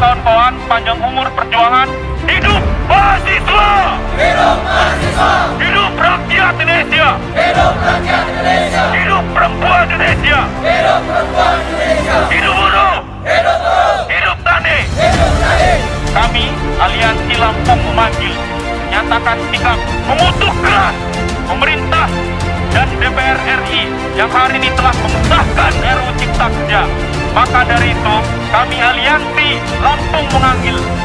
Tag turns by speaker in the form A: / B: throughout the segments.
A: kawan-kawan, panjang umur perjuangan. Hidup mahasiswa!
B: Hidup mahasiswa!
A: Hidup rakyat Indonesia!
B: Hidup rakyat Indonesia!
A: Hidup perempuan Indonesia!
B: Hidup perempuan Indonesia!
A: Hidup buruh!
B: Hidup buruh!
A: Hidup tani!
B: Hidup tani!
A: Kami, Aliansi Lampung memanggil, nyatakan sikap mengutuk keras pemerintah dan DPR RI yang hari ini telah mengesahkan RUU Cipta Kerja. Maka dari itu, kami Aliansi Lampung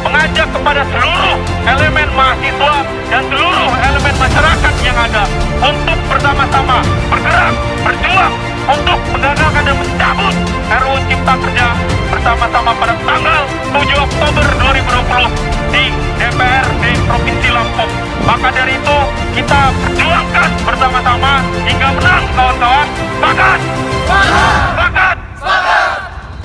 A: mengajak kepada seluruh elemen mahasiswa dan seluruh elemen masyarakat yang ada untuk bersama-sama bergerak, berjuang untuk menggagalkan dan mencabut RUU Cipta Kerja bersama-sama pada tanggal 7 Oktober 2020 di DPRD Provinsi Lampung. Maka dari itu, kita perjuangkan bersama-sama hingga menang, kawan-kawan. Semangat! Semangat!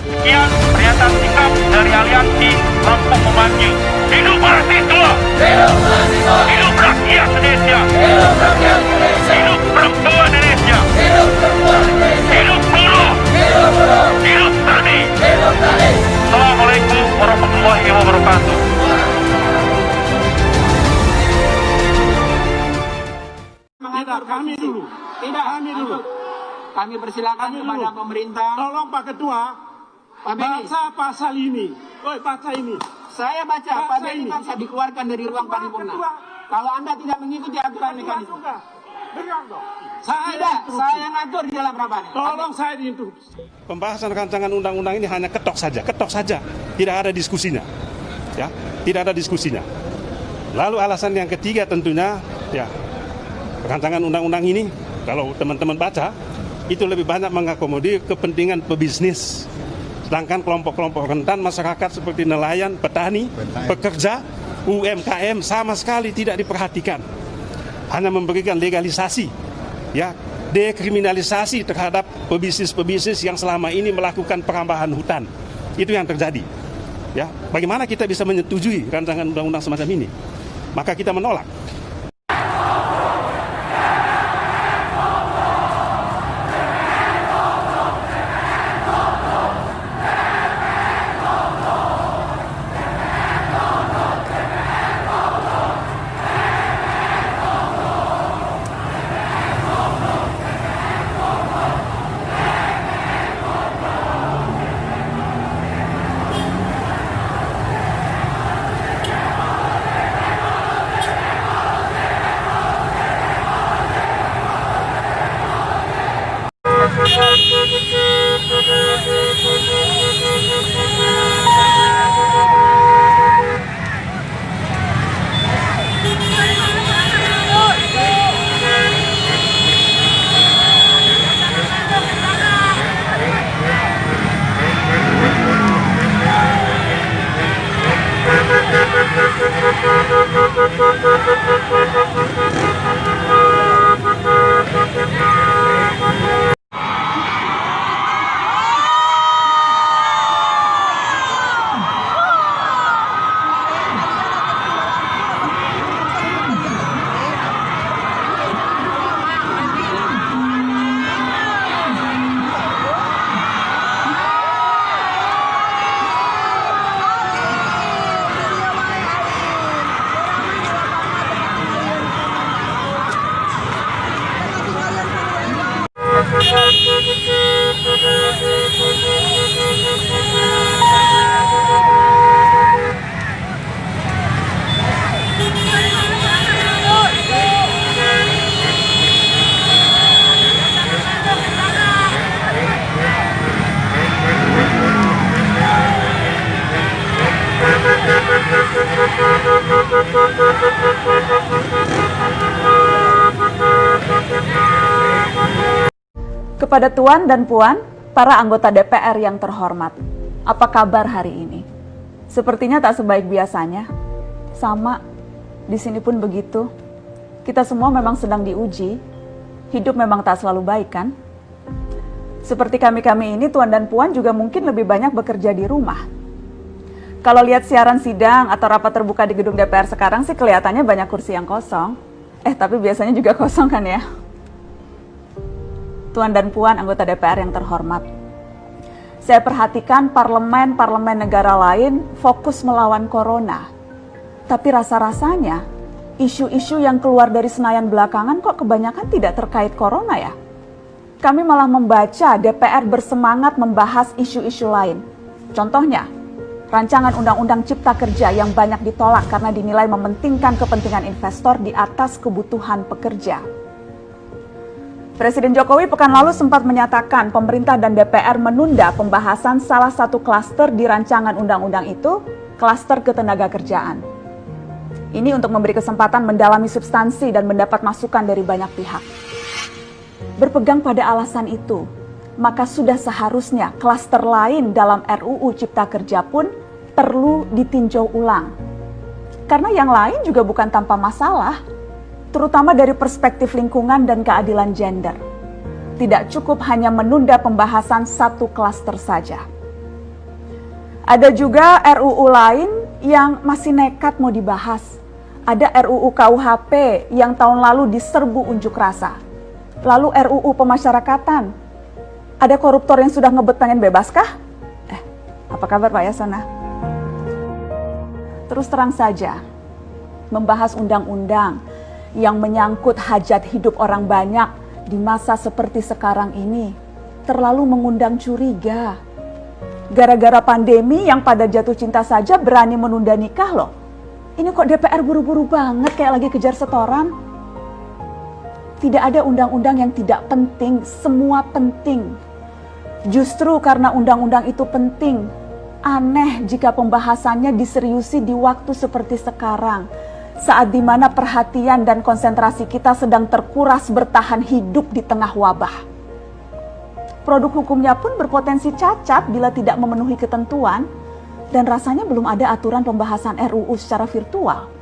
A: Sekian pernyataan sikap dari Aliansi Lampung memanggil. Hidup mahasiswa!
B: Hidup mahasiswa!
A: Hidup rakyat Indonesia!
B: Hidup rakyat Indonesia!
A: Hidup perempuan Indonesia!
B: Hidup perempuan Indonesia!
A: Hidup buruh!
B: Hidup buruh!
A: Hidup tani!
B: Hidup tani!
A: Assalamualaikum warahmatullahi wabarakatuh.
C: Tidak, kami dulu.
D: Tidak,
C: Kami dulu.
D: Kami persilakan
C: Kami
D: kepada
C: dulu.
D: pemerintah.
C: Tolong Pak Ketua,
D: Pak Beni,
C: baca pasal ini. Baca ini.
D: saya baca,
C: Pak
D: Pak Beni
C: ini.
D: tak bisa dikeluarkan dari ruang
C: Pak
D: paripurna.
C: Ketua.
D: Kalau Anda tidak mengikuti aturan
C: Ketua
D: mekanisme.
C: juga. Dengar dong. Saya
D: Tidak,
C: instruksi.
D: saya ngatur di dalam rapat.
C: Tolong saya diinstruksi.
E: Pembahasan rancangan undang-undang ini hanya ketok saja, tidak ada diskusinya, ya, tidak ada diskusinya. Lalu alasan yang ketiga tentunya, ya, rancangan undang-undang ini kalau teman-teman baca itu lebih banyak mengakomodir kepentingan pebisnis, sedangkan kelompok-kelompok rentan masyarakat seperti nelayan, petani, pekerja, UMKM sama sekali tidak diperhatikan. Hanya memberikan legalisasi, ya, dekriminalisasi terhadap pebisnis-pebisnis yang selama ini melakukan perambahan hutan. Itu yang terjadi. Ya, bagaimana kita bisa menyetujui rancangan undang-undang semacam ini? Maka kita menolak.
F: Kepada Tuan dan Puan, para anggota DPR yang terhormat, apa kabar hari ini? Sepertinya tak sebaik biasanya. Sama, di sini pun begitu. Kita semua memang sedang diuji. Hidup memang tak selalu baik, kan? Seperti kami-kami ini, Tuan dan Puan juga mungkin lebih banyak bekerja di rumah. Kalau lihat siaran sidang atau rapat terbuka di gedung DPR sekarang sih kelihatannya banyak kursi yang kosong. Tapi biasanya juga kosong kan ya? Tuan dan Puan anggota DPR yang terhormat. Saya perhatikan parlemen-parlemen negara lain fokus melawan corona. Tapi rasa-rasanya isu-isu yang keluar dari Senayan belakangan kok kebanyakan tidak terkait corona ya. Kami malah membaca DPR bersemangat membahas isu-isu lain. Contohnya, rancangan Undang-Undang Cipta Kerja yang banyak ditolak karena dinilai mementingkan kepentingan investor di atas kebutuhan pekerja. Presiden Jokowi pekan lalu sempat menyatakan pemerintah dan DPR menunda pembahasan salah satu klaster di rancangan undang-undang itu, klaster ketenagakerjaan. Ini untuk memberi kesempatan mendalami substansi dan mendapat masukan dari banyak pihak. Berpegang pada alasan itu, maka sudah seharusnya klaster lain dalam RUU Cipta Kerja pun perlu ditinjau ulang. Karena yang lain juga bukan tanpa masalah, terutama dari perspektif lingkungan dan keadilan gender. Tidak cukup hanya menunda pembahasan satu klaster saja. Ada juga RUU lain yang masih nekat mau dibahas. Ada RUU KUHP yang tahun lalu diserbu unjuk rasa. Lalu RUU pemasyarakatan. Ada koruptor yang sudah ngebet pengen bebas kah? Apa kabar Pak Yasona? Terus terang saja, membahas undang-undang yang menyangkut hajat hidup orang banyak di masa seperti sekarang ini terlalu mengundang curiga. Gara-gara pandemi yang pada jatuh cinta saja berani menunda nikah loh. Ini kok DPR buru-buru banget kayak lagi kejar setoran? Tidak ada undang-undang yang tidak penting, semua penting. Justru karena undang-undang itu penting, aneh jika pembahasannya diseriusi di waktu seperti sekarang, saat dimana perhatian dan konsentrasi kita sedang terkuras bertahan hidup di tengah wabah. Produk hukumnya pun berpotensi cacat bila tidak memenuhi ketentuan, dan rasanya belum ada aturan pembahasan RUU secara virtual.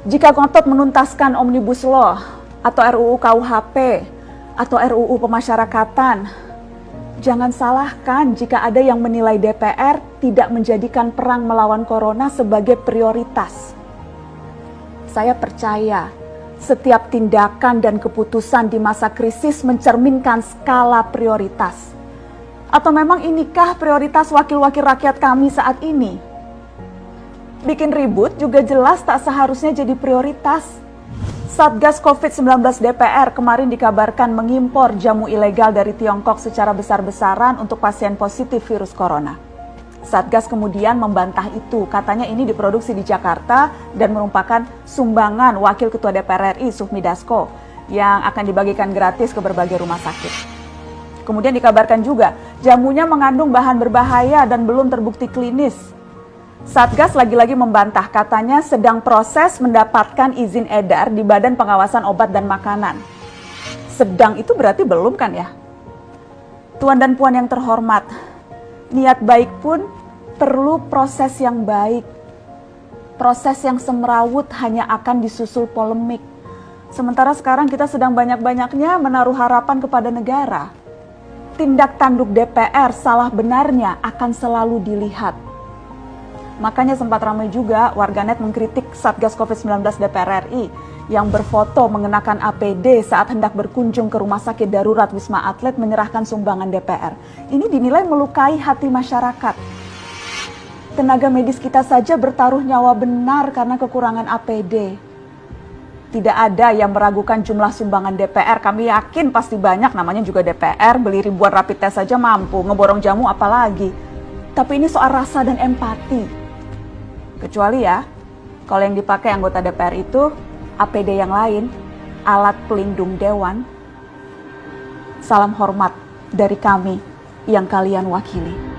F: Jika ngotot menuntaskan Omnibus Law atau RUU KUHP atau RUU pemasyarakatan, jangan salahkan jika ada yang menilai DPR tidak menjadikan perang melawan corona sebagai prioritas. Saya percaya setiap tindakan dan keputusan di masa krisis mencerminkan skala prioritas. Atau memang inikah prioritas wakil-wakil rakyat kami saat ini? Bikin ribut juga jelas tak seharusnya jadi prioritas. Satgas COVID-19 DPR kemarin dikabarkan mengimpor jamu ilegal dari Tiongkok secara besar-besaran untuk pasien positif virus corona. Satgas kemudian membantah itu, katanya ini diproduksi di Jakarta dan merupakan sumbangan Wakil Ketua DPR RI Sufmi Dasko yang akan dibagikan gratis ke berbagai rumah sakit. Kemudian dikabarkan juga jamunya mengandung bahan berbahaya dan belum terbukti klinis. Satgas lagi-lagi membantah, katanya sedang proses mendapatkan izin edar di Badan Pengawasan Obat dan Makanan. Sedang itu berarti belum kan ya? Tuan dan puan yang terhormat, niat baik pun perlu proses yang baik. Proses yang semrawut hanya akan disusul polemik. Sementara sekarang kita sedang banyak-banyaknya menaruh harapan kepada negara. Tindak tanduk DPR salah benarnya akan selalu dilihat. Makanya sempat ramai juga warganet mengkritik Satgas COVID-19 DPR RI yang berfoto mengenakan APD saat hendak berkunjung ke Rumah Sakit Darurat Wisma Atlet menyerahkan sumbangan DPR. Ini dinilai melukai hati masyarakat. Tenaga medis kita saja bertaruh nyawa benar karena kekurangan APD. Tidak ada yang meragukan jumlah sumbangan DPR. Kami yakin pasti banyak, namanya juga DPR, beli ribuan rapid test saja mampu, ngeborong jamu apalagi. Tapi ini soal rasa dan empati. Kecuali ya, kalau yang dipakai anggota DPR itu APD yang lain, alat pelindung dewan. Salam hormat dari kami yang kalian wakili.